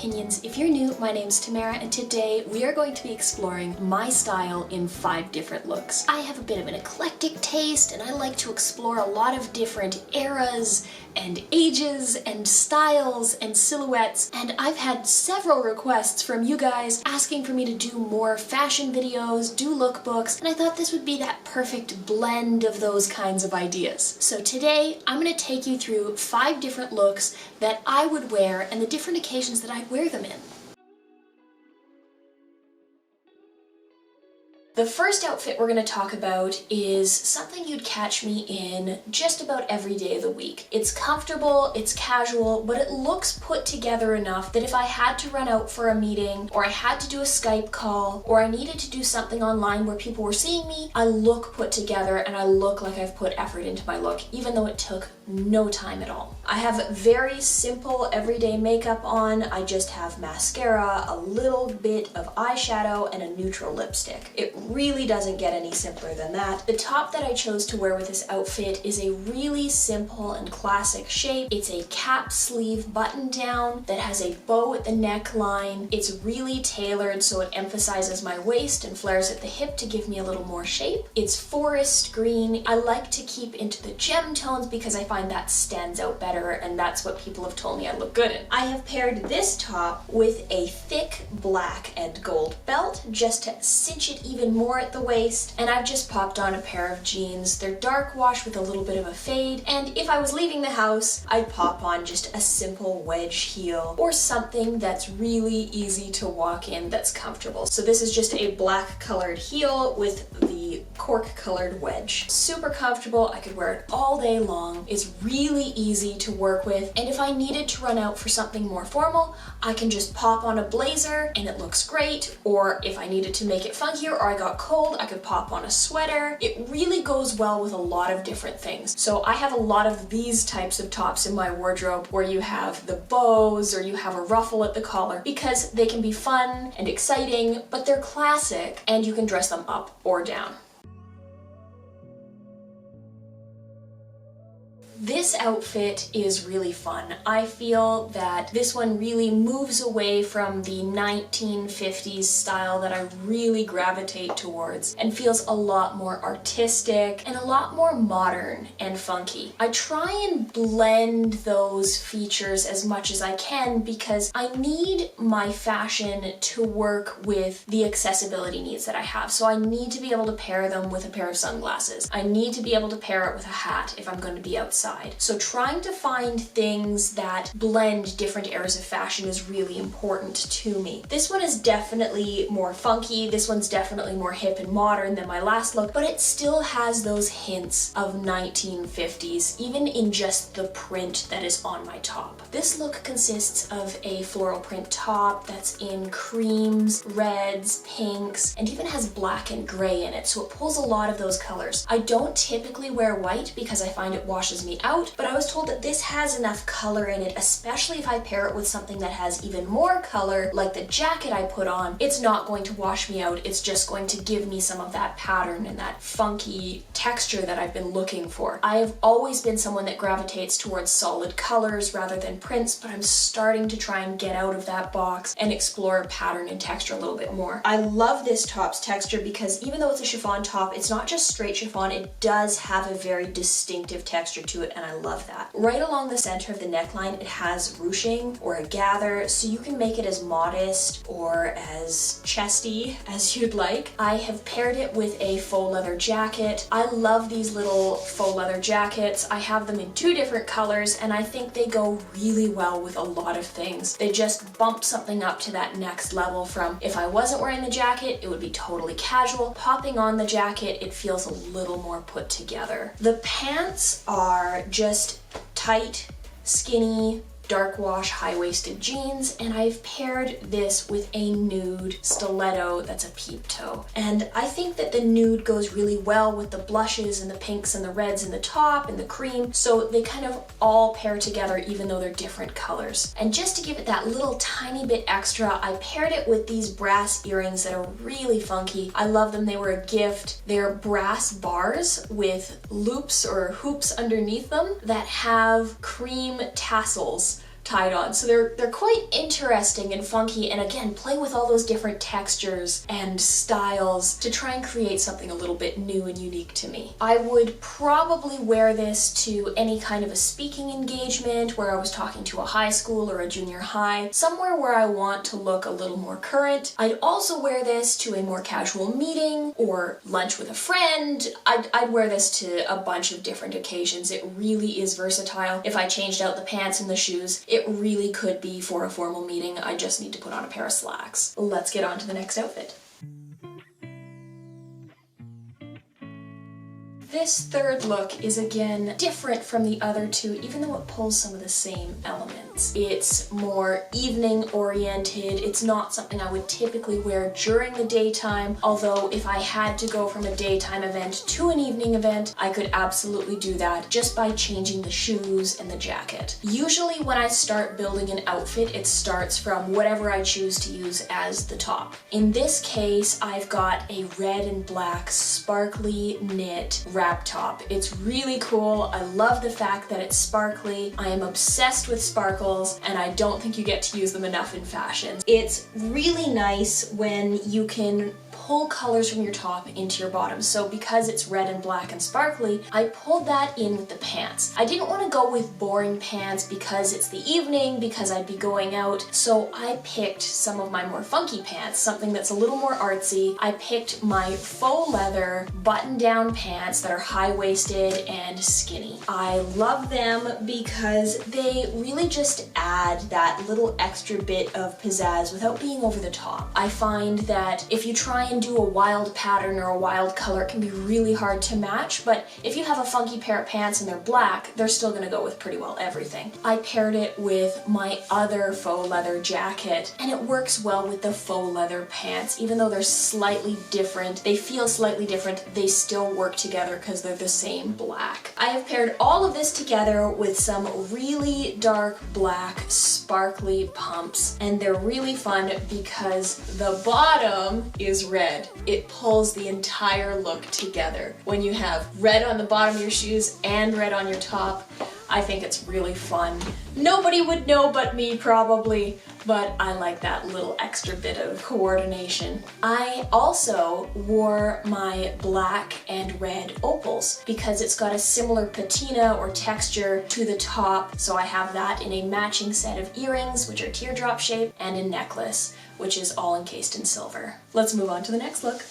Opinions. If you're new, my name's Tamara, and today we are going to be exploring my style in 5 different looks. I have a bit of an eclectic taste, and I like to explore a lot of different eras and ages and styles and silhouettes, and I've had several requests from you guys asking for me to do more fashion videos, do lookbooks, and I thought this would be that perfect blend of those kinds of ideas. So today I'm going to take you through 5 different looks that I would wear and the different occasions that I'd wear them in. The first outfit we're going to talk about is something you'd catch me in just about every day of the week. It's comfortable, it's casual, but it looks put together enough that if I had to run out for a meeting, or I had to do a Skype call, or I needed to do something online where people were seeing me, I look put together and I look like I've put effort into my look, even though it took no time at all. I have very simple everyday makeup on. I just have mascara, a little bit of eyeshadow, and a neutral lipstick. It really doesn't get any simpler than that. The top that I chose to wear with this outfit is a really simple and classic shape. It's a cap sleeve button down that has a bow at the neckline. It's really tailored so it emphasizes my waist and flares at the hip to give me a little more shape. It's forest green. I like to keep into the gem tones because I find that stands out better, and that's what people have told me I look good in. I have paired this top with a thick black and gold belt just to cinch it even more at the waist, and I've just popped on a pair of jeans. They're dark wash with a little bit of a fade, and if I was leaving the house, I'd pop on just a simple wedge heel or something that's really easy to walk in that's comfortable. So this is just a black colored heel with the cork colored wedge. Super comfortable. I could wear it all day long. It's really easy to work with, and if I needed to run out for something more formal, I can just pop on a blazer and it looks great, or if I needed to make it funkier or I got cold, I could pop on a sweater. It really goes well with a lot of different things. So I have a lot of these types of tops in my wardrobe where you have the bows or you have a ruffle at the collar, because they can be fun and exciting, but they're classic and you can dress them up or down. This outfit is really fun. I feel that this one really moves away from the 1950s style that I really gravitate towards and feels a lot more artistic and a lot more modern and funky. I try and blend those features as much as I can because I need my fashion to work with the accessibility needs that I have. So I need to be able to pair them with a pair of sunglasses. I need to be able to pair it with a hat if I'm going to be outside. So trying to find things that blend different eras of fashion is really important to me. This one is definitely more funky. This one's definitely more hip and modern than my last look, but it still has those hints of 1950s, even in just the print that is on my top. This look consists of a floral print top that's in creams, reds, pinks, and even has black and gray in it, so it pulls a lot of those colors. I don't typically wear white because I find it washes me out, but I was told that this has enough color in it, especially if I pair it with something that has even more color, like the jacket I put on. It's not going to wash me out, it's just going to give me some of that pattern and that funky texture that I've been looking for. I have always been someone that gravitates towards solid colors rather than prints, but I'm starting to try and get out of that box and explore pattern and texture a little bit more. I love this top's texture because even though it's a chiffon top, it's not just straight chiffon, it does have a very distinctive texture to it, and I love that. Right along the center of the neckline, it has ruching or a gather, so you can make it as modest or as chesty as you'd like. I have paired it with a faux leather jacket. I love these little faux leather jackets. I have them in 2 different colors, and I think they go really well with a lot of things. They just bump something up to that next level from if I wasn't wearing the jacket, it would be totally casual. Popping on the jacket, it feels a little more put together. The pants are just tight, skinny, dark wash high-waisted jeans, and I've paired this with a nude stiletto that's a peep toe. And I think that the nude goes really well with the blushes and the pinks and the reds in the top and the cream, so they kind of all pair together even though they're different colors. And just to give it that little tiny bit extra, I paired it with these brass earrings that are really funky. I love them. They were a gift. They're brass bars with loops or hoops underneath them that have cream tassels tied on. So they're quite interesting and funky, and again, play with all those different textures and styles to try and create something a little bit new and unique to me. I would probably wear this to any kind of a speaking engagement where I was talking to a high school or a junior high, somewhere where I want to look a little more current. I'd also wear this to a more casual meeting or lunch with a friend. I'd wear this to a bunch of different occasions. It really is versatile. If I changed out the pants and the shoes, it really could be for a formal meeting. I just need to put on a pair of slacks. Let's get on to the next outfit. This third look is again different from the other two, even though it pulls some of the same elements. It's more evening oriented. It's not something I would typically wear during the daytime, although if I had to go from a daytime event to an evening event, I could absolutely do that just by changing the shoes and the jacket. Usually when I start building an outfit, it starts from whatever I choose to use as the top. In this case, I've got a red and black sparkly knit wrap top. It's really cool. I love the fact that it's sparkly. I am obsessed with sparkles, and I don't think you get to use them enough in fashion. It's really nice when you can pull colors from your top into your bottom. So because it's red and black and sparkly, I pulled that in with the pants. I didn't want to go with boring pants because it's the evening, because I'd be going out. So I picked some of my more funky pants, something that's a little more artsy. I picked my faux leather button-down pants that are high-waisted and skinny. I love them because they really just add that little extra bit of pizzazz without being over the top. I find that if you try and do a wild pattern or a wild color, it can be really hard to match, but if you have a funky pair of pants and they're black, they're still gonna go with pretty well everything. I paired it with my other faux leather jacket, and it works well with the faux leather pants. Even though they're slightly different, they feel slightly different, they still work together because they're the same black. I have paired all of this together with some really dark black sparkly pumps, and they're really fun because the bottom is red. It pulls the entire look together. When you have red on the bottom of your shoes and red on your top, I think it's really fun. Nobody would know but me probably, but I like that little extra bit of coordination. I also wore my black and red opals because it's got a similar patina or texture to the top, so I have that in a matching set of earrings, which are teardrop shaped, and a necklace, which is all encased in silver. Let's move on to the next look.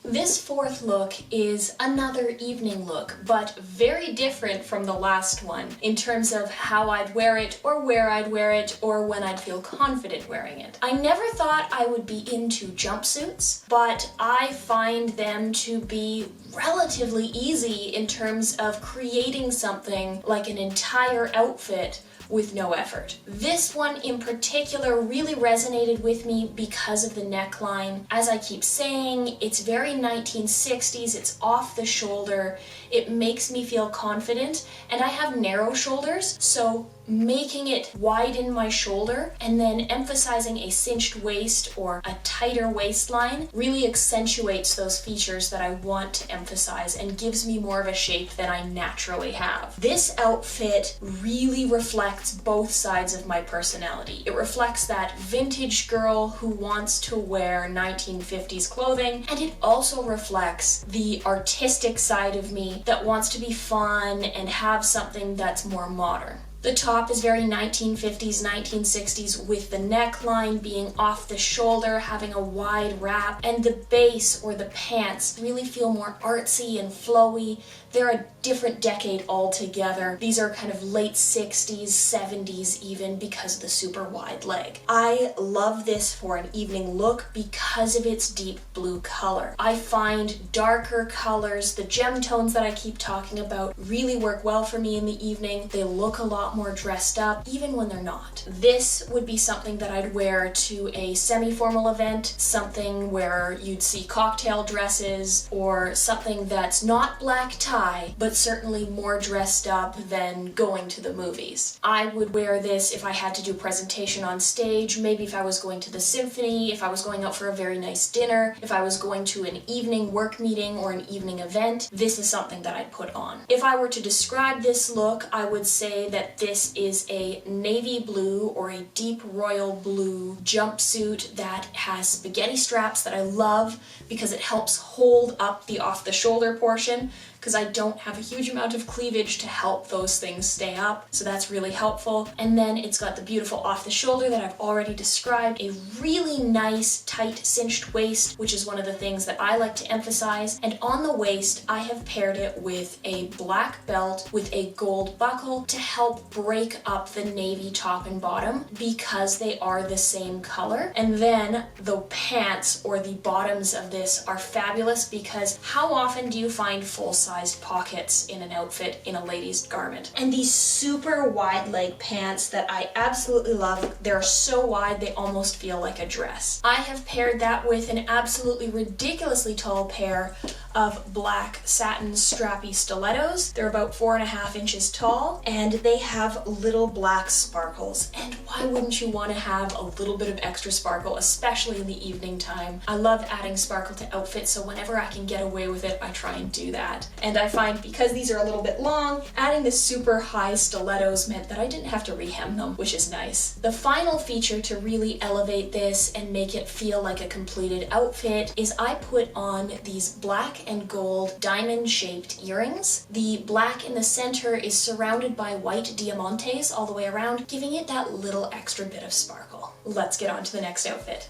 This fourth look is another evening look, but very different from the last one in terms of how I'd wear it, or where I'd wear it, or when I'd feel confident wearing it. I never thought I would be into jumpsuits, but I find them to be relatively easy in terms of creating something like an entire outfit with no effort. This one in particular really resonated with me because of the neckline. As I keep saying, it's very 1960s, it's off the shoulder, it makes me feel confident, and I have narrow shoulders, so making it widen my shoulder and then emphasizing a cinched waist or a tighter waistline really accentuates those features that I want to emphasize and gives me more of a shape than I naturally have. This outfit really reflects both sides of my personality. It reflects that vintage girl who wants to wear 1950s clothing, and it also reflects the artistic side of me that wants to be fun and have something that's more modern. The top is very 1950s, 1960s with the neckline being off the shoulder, having a wide wrap, and the base or the pants really feel more artsy and flowy. They're a different decade altogether. These are kind of late 60s, 70s even because of the super wide leg. I love this for an evening look because of its deep blue color. I find darker colors, the gem tones that I keep talking about, really work well for me in the evening. They look a lot lot more dressed up, even when they're not. This would be something that I'd wear to a semi-formal event, something where you'd see cocktail dresses, or something that's not black tie, but certainly more dressed up than going to the movies. I would wear this if I had to do a presentation on stage, maybe if I was going to the symphony, if I was going out for a very nice dinner, if I was going to an evening work meeting or an evening event. This is something that I'd put on. If I were to describe this look, I would say that this is a navy blue or a deep royal blue jumpsuit that has spaghetti straps that I love because it helps hold up the off-the-shoulder portion, because I don't have a huge amount of cleavage to help those things stay up, so that's really helpful. And then it's got the beautiful off the shoulder that I've already described, a really nice tight cinched waist, which is one of the things that I like to emphasize, and on the waist I have paired it with a black belt with a gold buckle to help break up the navy top and bottom because they are the same color. And then the pants or the bottoms of this are fabulous because how often do you find full-size pockets in an outfit in a lady's garment? And these super wide leg pants that I absolutely love. They're so wide they almost feel like a dress. I have paired that with an absolutely ridiculously tall pair of black satin strappy stilettos. They're about 4.5 inches tall and they have little black sparkles. And why wouldn't you want to have a little bit of extra sparkle, especially in the evening time? I love adding sparkle to outfits, so whenever I can get away with it, I try and do that. And I find because these are a little bit long, adding the super high stilettos meant that I didn't have to rehem them, which is nice. The final feature to really elevate this and make it feel like a completed outfit is I put on these black and gold diamond shaped earrings. The black in the center is surrounded by white diamantes all the way around, giving it that little extra bit of sparkle. Let's get on to the next outfit.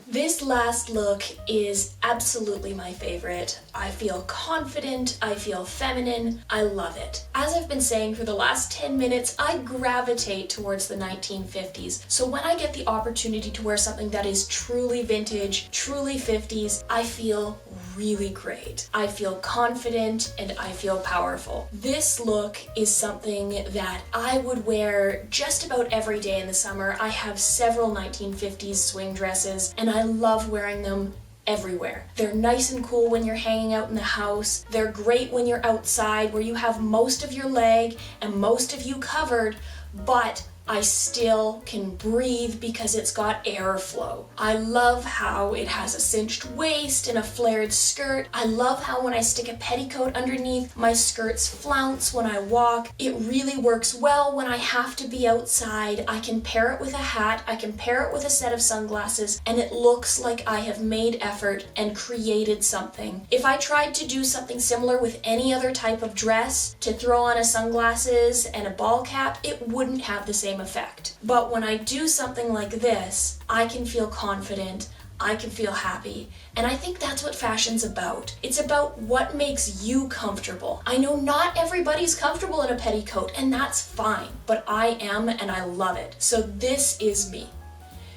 This last look is absolutely my favorite. I feel confident, I feel feminine, I love it. As I've been saying for the last 10 minutes, I gravitate towards the 1950s. So when I get the opportunity to wear something that is truly vintage, truly 50s, I feel really great. I feel confident and I feel powerful. This look is something that I would wear just about every day in the summer. I have several 1950s swing dresses and I love wearing them everywhere. They're nice and cool when you're hanging out in the house. They're great when you're outside where you have most of your leg and most of you covered, but I still can breathe because it's got airflow. I love how it has a cinched waist and a flared skirt. I love how when I stick a petticoat underneath, my skirts flounce when I walk. It really works well when I have to be outside. I can pair it with a hat, I can pair it with a set of sunglasses, and it looks like I have made effort and created something. If I tried to do something similar with any other type of dress, to throw on a sunglasses and a ball cap, it wouldn't have the same effect. But when I do something like this, I can feel confident, I can feel happy, and I think that's what fashion's about. It's about what makes you comfortable. I know not everybody's comfortable in a petticoat, and that's fine, but I am and I love it. So this is me.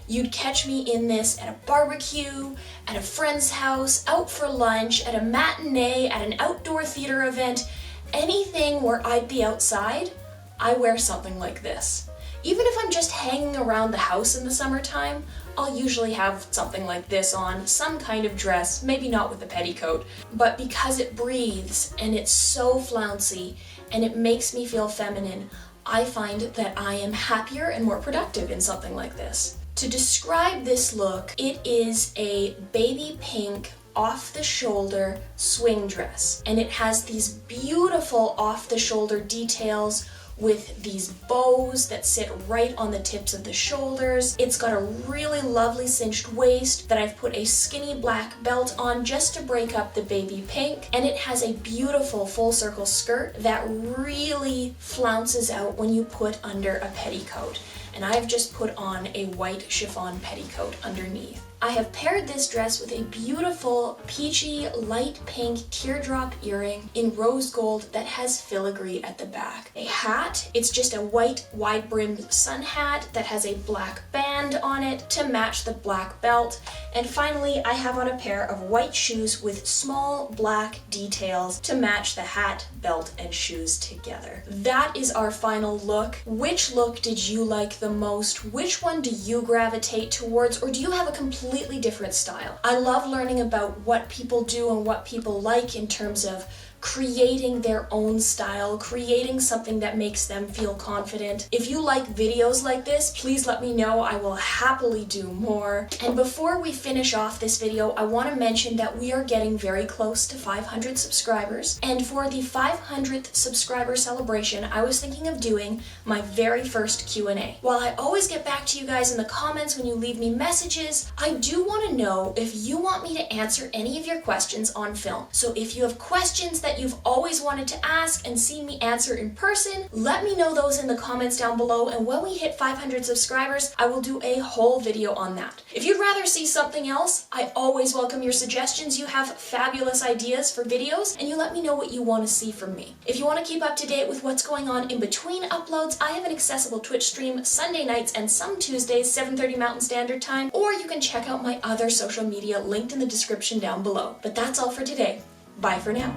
You'd catch me in this at a barbecue, at a friend's house, out for lunch, at a matinee, at an outdoor theater event, anything where I'd be outside, I wear something like this. Even if I'm just hanging around the house in the summertime, I'll usually have something like this on, some kind of dress, maybe not with a petticoat, but because it breathes and it's so flouncy and it makes me feel feminine, I find that I am happier and more productive in something like this. To describe this look, it is a baby pink off-the-shoulder swing dress, and it has these beautiful off-the-shoulder details with these bows that sit right on the tips of the shoulders. It's got a really lovely cinched waist that I've put a skinny black belt on just to break up the baby pink, and it has a beautiful full circle skirt that really flounces out when you put under a petticoat. And I've just put on a white chiffon petticoat underneath. I have paired this dress with a beautiful peachy light pink teardrop earring in rose gold that has filigree at the back. A hat, it's just a white wide-brimmed sun hat that has a black band on it to match the black belt. And finally, I have on a pair of white shoes with small black details to match the hat, belt, and shoes together. That is our final look. Which look did you like the most? Which one do you gravitate towards, or do you have a completely different style? I love learning about what people do and what people like in terms of creating their own style, creating something that makes them feel confident. If you like videos like this, please let me know. I will happily do more. And before we finish off this video, I want to mention that we are getting very close to 500 subscribers. And for the 500th subscriber celebration, I was thinking of doing my very first Q&A. While I always get back to you guys in the comments when you leave me messages, I do want to know if you want me to answer any of your questions on film. So if you have questions that you've always wanted to ask and see me answer in person, let me know those in the comments down below, and when we hit 500 subscribers, I will do a whole video on that. If you'd rather see something else, I always welcome your suggestions. You have fabulous ideas for videos, and you let me know what you want to see from me. If you want to keep up to date with what's going on in between uploads, I have an accessible Twitch stream Sunday nights and some Tuesdays, 7:30 Mountain Standard Time, or you can check out my other social media linked in the description down below. But that's all for today. Bye for now.